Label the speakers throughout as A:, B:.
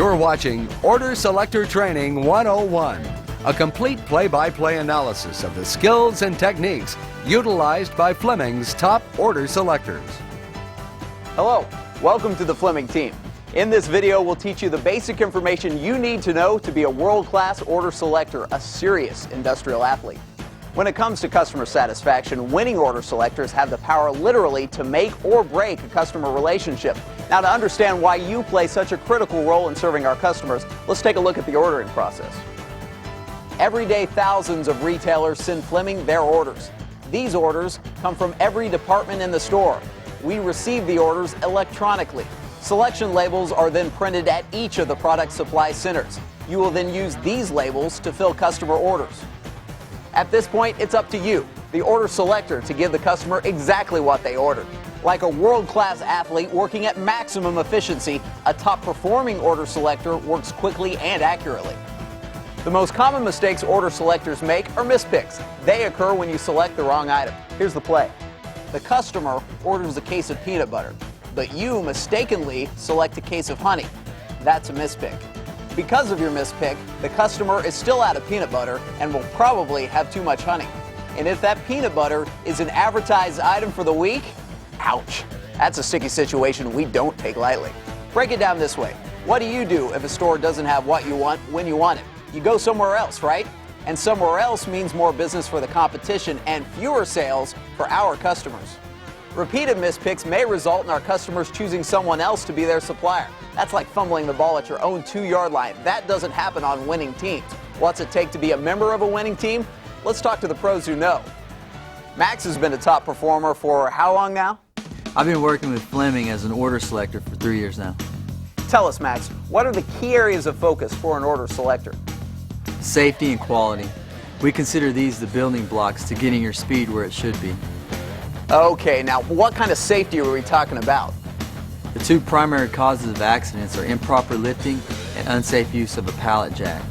A: You're watching Order Selector Training 101, a complete play-by-play analysis of the skills and techniques utilized by Fleming's top order selectors.
B: Hello, welcome to the Fleming team. In this video, we'll teach you the basic information you need to know to be a world-class order selector, a serious industrial athlete. When it comes to customer satisfaction, winning order selectors have the power literally to make or break a customer relationship. Now, to understand why you play such a critical role in serving our customers, let's take a look at the ordering process. Every day, thousands of retailers send Fleming their orders. These orders come from every department in the store. We receive the orders electronically. Selection labels are then printed at each of the product supply centers. You will then use these labels to fill customer orders. At this point, it's up to you, the order selector, to give the customer exactly what they ordered. Like a world-class athlete working at maximum efficiency, a top-performing order selector works quickly and accurately. The most common mistakes order selectors make are mispicks. They occur when you select the wrong item. Here's the play. The customer orders a case of peanut butter, but you mistakenly select a case of honey. That's a mispick. Because of your mispick, the customer is still out of peanut butter and will probably have too much honey. And if that peanut butter is an advertised item for the week, ouch, that's a sticky situation we don't take lightly. Break it down this way. What do you do if a store doesn't have what you want when you want it? You go somewhere else, right? And somewhere else means more business for the competition and fewer sales for our customers. Repeated mispicks may result in our customers choosing someone else to be their supplier. That's like fumbling the ball at your own 2-yard line. That doesn't happen on winning teams. What's it take to be a member of a winning team? Let's talk to the pros who know. Max has been a top performer for how long now?
C: I've been working with Fleming as an order selector for 3 years now.
B: Tell us, Max, what are the key areas of focus for an order selector?
C: Safety and quality. We consider these the building blocks to getting your speed where it should be.
B: Okay, now what kind of safety are we talking about?
C: The two primary causes of accidents are improper lifting and unsafe use of a pallet jack.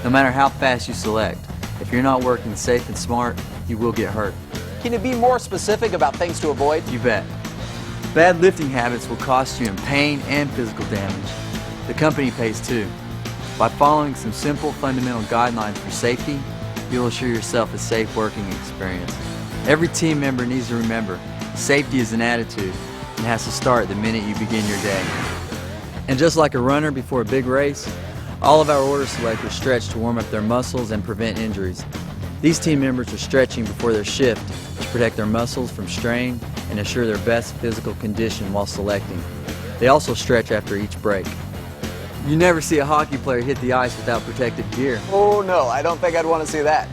C: No matter how fast you select, if you're not working safe and smart, you will get hurt.
B: Can you be more specific about things to avoid?
C: You bet. Bad lifting habits will cost you in pain and physical damage. The company pays too. By following some simple fundamental guidelines for safety, you'll assure yourself a safe working experience. Every team member needs to remember, safety is an attitude and has to start the minute you begin your day. And just like a runner before a big race, all of our order selectors stretch to warm up their muscles and prevent injuries. These team members are stretching before their shift to protect their muscles from strain and assure their best physical condition while selecting. They also stretch after each break. You never see a hockey player hit the ice without protective gear.
B: Oh no, I don't think I'd want to see that.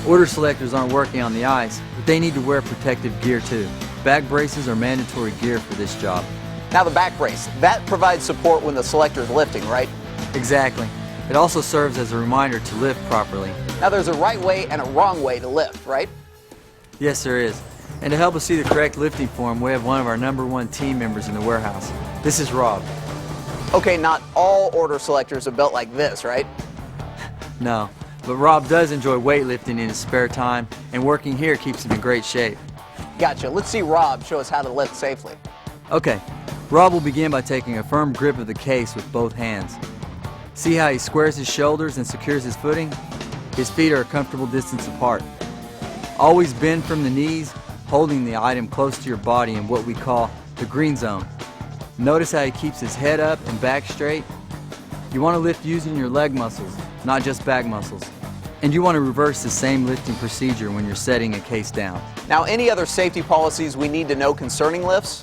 C: Order selectors aren't working on the ice, but they need to wear protective gear too. Back braces are mandatory gear for this job.
B: Now the back brace, that provides support when the selector is lifting, right?
C: Exactly. It also serves as a reminder to lift properly.
B: Now there's a right way and a wrong way to lift, right?
C: Yes, there is. And to help us see the correct lifting form, we have one of our #1 team members in the warehouse. This is Rob.
B: Okay, not all order selectors are built like this, right?
C: No, but Rob does enjoy weightlifting in his spare time, and working here keeps him in great shape.
B: Gotcha. Let's see Rob show us how to lift safely.
C: Okay, Rob will begin by taking a firm grip of the case with both hands. See how he squares his shoulders and secures his footing? His feet are a comfortable distance apart. Always bend from the knees, holding the item close to your body in what we call the green zone. Notice how he keeps his head up and back straight. You want to lift using your leg muscles, not just back muscles. And you want to reverse the same lifting procedure when you're setting a case down.
B: Now, any other safety policies we need to know concerning lifts?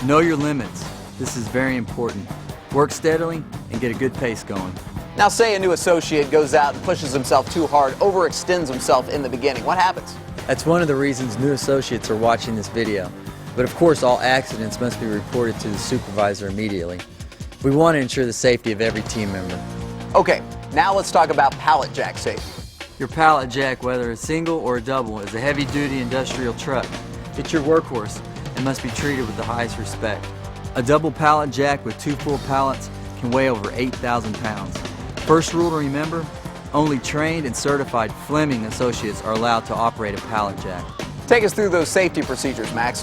C: Know your limits. This is very important. Work steadily and get a good pace going.
B: Now, say a new associate goes out and pushes himself too hard, overextends himself in the beginning. What happens?
C: That's one of the reasons new associates are watching this video. But of course, all accidents must be reported to the supervisor immediately. We want to ensure the safety of every team member.
B: Okay, now let's talk about pallet jack safety.
C: Your pallet jack, whether a single or a double, is a heavy-duty industrial truck. It's your workhorse and must be treated with the highest respect. A double pallet jack with 2 full pallets can weigh over 8,000 pounds. First rule to remember, only trained and certified Fleming associates are allowed to operate a pallet jack.
B: Take us through those safety procedures, Max.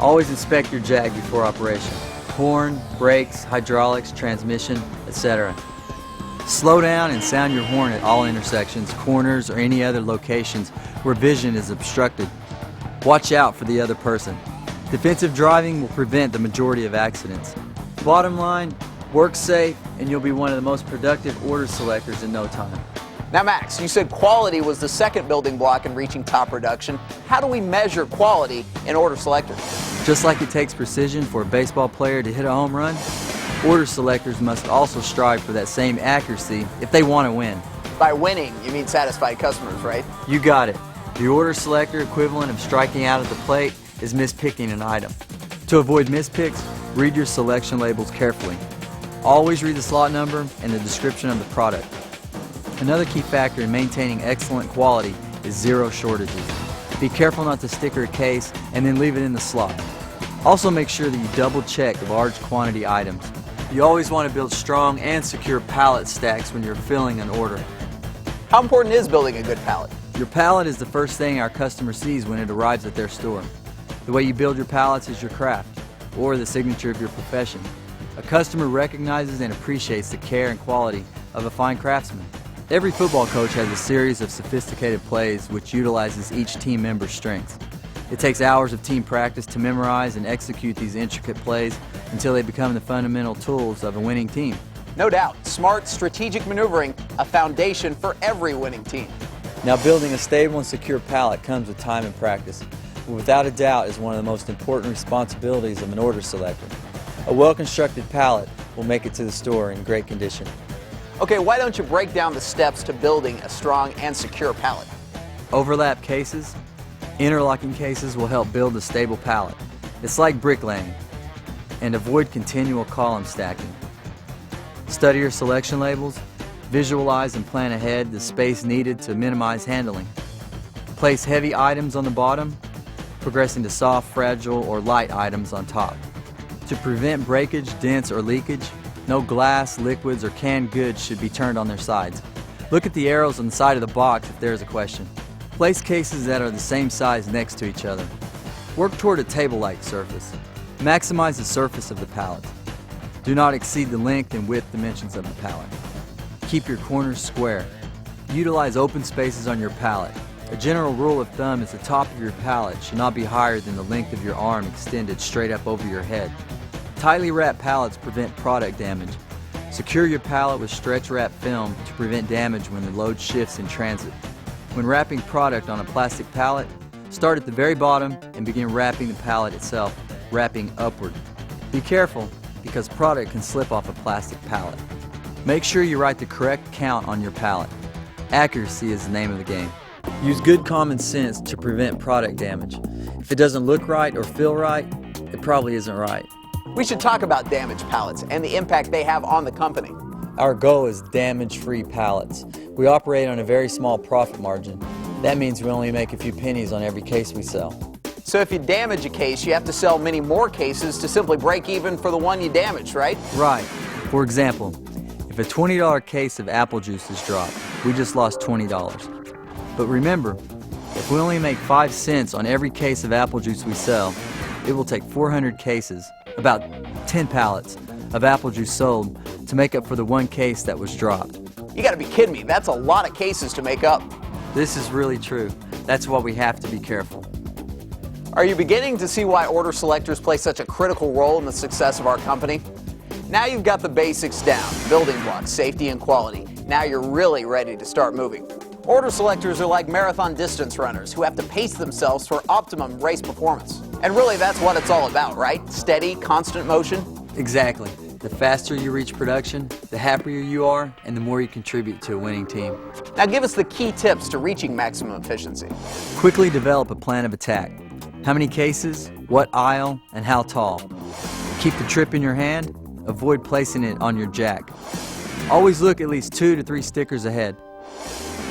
C: Always inspect your jag before operation. Horn, brakes, hydraulics, transmission, etc. Slow down and sound your horn at all intersections, corners, or any other locations where vision is obstructed. Watch out for the other person. Defensive driving will prevent the majority of accidents. Bottom line, work safe and you'll be one of the most productive order selectors in no time.
B: Now Max, you said quality was the second building block in reaching top production. How do we measure quality in order selector?
C: Just like it takes precision for a baseball player to hit a home run, order selectors must also strive for that same accuracy if they want to win.
B: By winning, you mean satisfied customers, right?
C: You got it. The order selector equivalent of striking out at the plate is mispicking an item. To avoid mispicks, read your selection labels carefully. Always read the slot number and the description of the product. Another key factor in maintaining excellent quality is zero shortages. Be careful not to sticker a case and then leave it in the slot. Also make sure that you double check large quantity items. You always want to build strong and secure pallet stacks when you're filling an order.
B: How important is building a good pallet?
C: Your pallet is the first thing our customer sees when it arrives at their store. The way you build your pallets is your craft, or the signature of your profession. A customer recognizes and appreciates the care and quality of a fine craftsman. Every football coach has a series of sophisticated plays which utilizes each team member's strengths. It takes hours of team practice to memorize and execute these intricate plays until they become the fundamental tools of a winning team.
B: No doubt, smart, strategic maneuvering, a foundation for every winning team.
C: Now, building a stable and secure pallet comes with time and practice, but without a doubt is one of the most important responsibilities of an order selector. A well-constructed pallet will make it to the store in great condition.
B: Okay, why don't you break down the steps to building a strong and secure pallet?
C: Overlap cases, interlocking cases will help build a stable pallet. It's like bricklaying. And avoid continual column stacking. Study your selection labels, visualize and plan ahead the space needed to minimize handling. Place heavy items on the bottom, progressing to soft, fragile, or light items on top. To prevent breakage, dents, or leakage, no glass, liquids, or canned goods should be turned on their sides. Look at the arrows on the side of the box if there is a question. Place cases that are the same size next to each other. Work toward a table-like surface. Maximize the surface of the pallet. Do not exceed the length and width dimensions of the pallet. Keep your corners square. Utilize open spaces on your pallet. A general rule of thumb is the top of your pallet should not be higher than the length of your arm extended straight up over your head. Tightly wrapped pallets prevent product damage. Secure your pallet with stretch wrap film to prevent damage when the load shifts in transit. When wrapping product on a plastic pallet, start at the very bottom and begin wrapping the pallet itself, wrapping upward. Be careful because product can slip off a plastic pallet. Make sure you write the correct count on your pallet. Accuracy is the name of the game. Use good common sense to prevent product damage. If it doesn't look right or feel right, it probably isn't right.
B: We should talk about damaged pallets and the impact they have on the company.
C: Our goal is damage-free pallets. We operate on a very small profit margin. That means we only make a few pennies on every case we sell.
B: So if you damage a case, you have to sell many more cases to simply break even for the one you damaged, right?
C: Right. For example, if a $20 case of apple juice is dropped, we just lost $20. But remember, if we only make 5 cents on every case of apple juice we sell, it will take 400 cases, about 10 pallets, of apple juice sold to make up for the one case that was dropped.
B: You gotta be kidding me, that's a lot of cases to make up.
C: This is really true. That's why we have to be careful.
B: Are you beginning to see why order selectors play such a critical role in the success of our company? Now you've got the basics down, building blocks, safety and quality. Now you're really ready to start moving. Order selectors are like marathon distance runners who have to pace themselves for optimum race performance. And really that's what it's all about, right? Steady, constant motion.
C: Exactly. The faster you reach production, the happier you are, and the more you contribute to a winning team.
B: Now give us the key tips to reaching maximum efficiency.
C: Quickly develop a plan of attack. How many cases, what aisle, and how tall. Keep the trip in your hand. Avoid placing it on your jack. Always look at least 2 to 3 stickers ahead.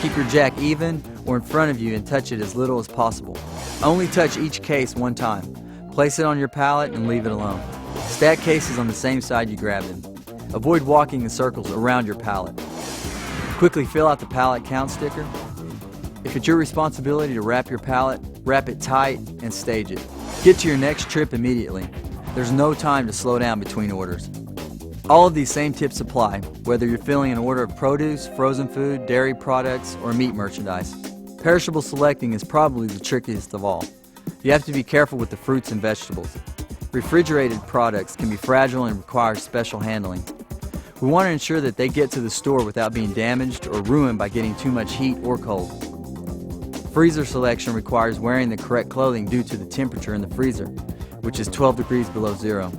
C: Keep your jack even or in front of you and touch it as little as possible. Only touch each case one time. Place it on your pallet and leave it alone. Stack cases on the same side you grab them. Avoid walking in circles around your pallet. Quickly fill out the pallet count sticker. If it's your responsibility to wrap your pallet, wrap it tight and stage it. Get to your next trip immediately. There's no time to slow down between orders. All of these same tips apply, whether you're filling an order of produce, frozen food, dairy products, or meat merchandise. Perishable selecting is probably the trickiest of all. You have to be careful with the fruits and vegetables. Refrigerated products can be fragile and require special handling. We want to ensure that they get to the store without being damaged or ruined by getting too much heat or cold. Freezer selection requires wearing the correct clothing due to the temperature in the freezer, which is 12 degrees below zero.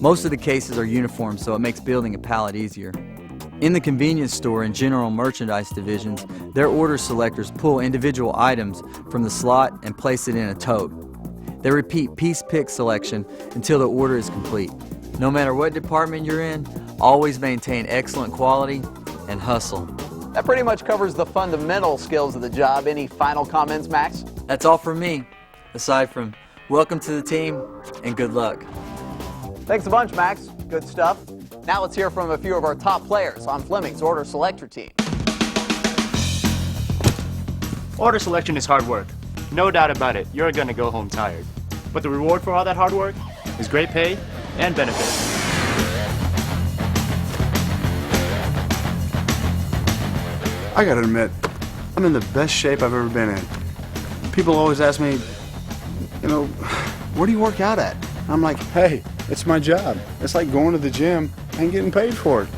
C: Most of the cases are uniform, so it makes building a pallet easier. In the convenience store and general merchandise divisions, their order selectors pull individual items from the slot and place it in a tote. They repeat piece pick selection until the order is complete. No matter what department you're in, always maintain excellent quality and hustle.
B: That pretty much covers the fundamental skills of the job. Any final comments, Max?
C: That's all from me, aside from welcome to the team and good luck.
B: Thanks a bunch, Max. Good stuff. Now let's hear from a few of our top players on Fleming's Order Selector team.
D: Order selection is hard work. No doubt about it, you're gonna go home tired. But the reward for all that hard work is great pay and benefits.
E: I gotta admit, I'm in the best shape I've ever been in. People always ask me, you know, where do you work out at? I'm like, hey, it's my job. It's like going to the gym and getting paid for it.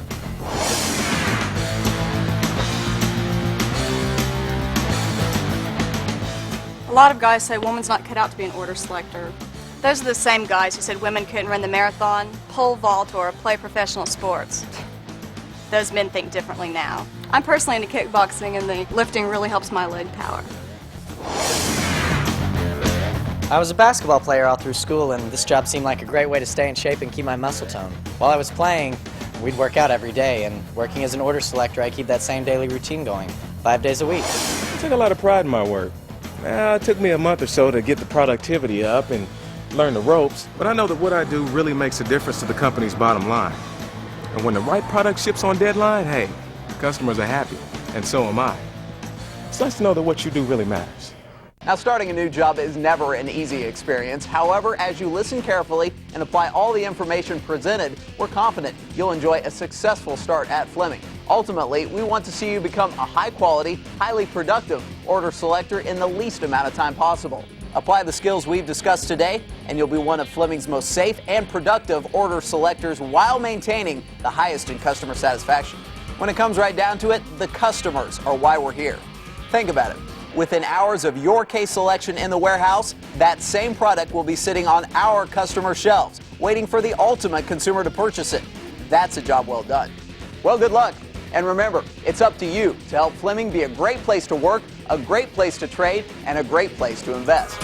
F: A lot of guys say woman's not cut out to be an order selector. Those are the same guys who said women couldn't run the marathon, pole vault, or play professional sports. Those men think differently now. I'm personally into kickboxing, and the lifting really helps my leg power.
G: I was a basketball player all through school, and this job seemed like a great way to stay in shape and keep my muscle tone. While I was playing, we'd work out every day, and working as an order selector, I keep that same daily routine going, 5 days a week.
H: I take a lot of pride in my work. It took me a month or so to get the productivity up and learn the ropes, but I know that what I do really makes a difference to the company's bottom line. And when the right product ships on deadline, hey, customers are happy, and so am I. It's nice to know that what you do really matters.
B: Now, starting a new job is never an easy experience. However, as you listen carefully and apply all the information presented, we're confident you'll enjoy a successful start at Fleming. Ultimately, we want to see you become a high-quality, highly productive order selector in the least amount of time possible. Apply the skills we've discussed today, and you'll be one of Fleming's most safe and productive order selectors while maintaining the highest in customer satisfaction. When it comes right down to it, the customers are why we're here. Think about it. Within hours of your case selection in the warehouse, that same product will be sitting on our customer shelves, waiting for the ultimate consumer to purchase it. That's a job well done. Well, good luck. And remember, it's up to you to help Fleming be a great place to work, a great place to trade, and a great place to invest.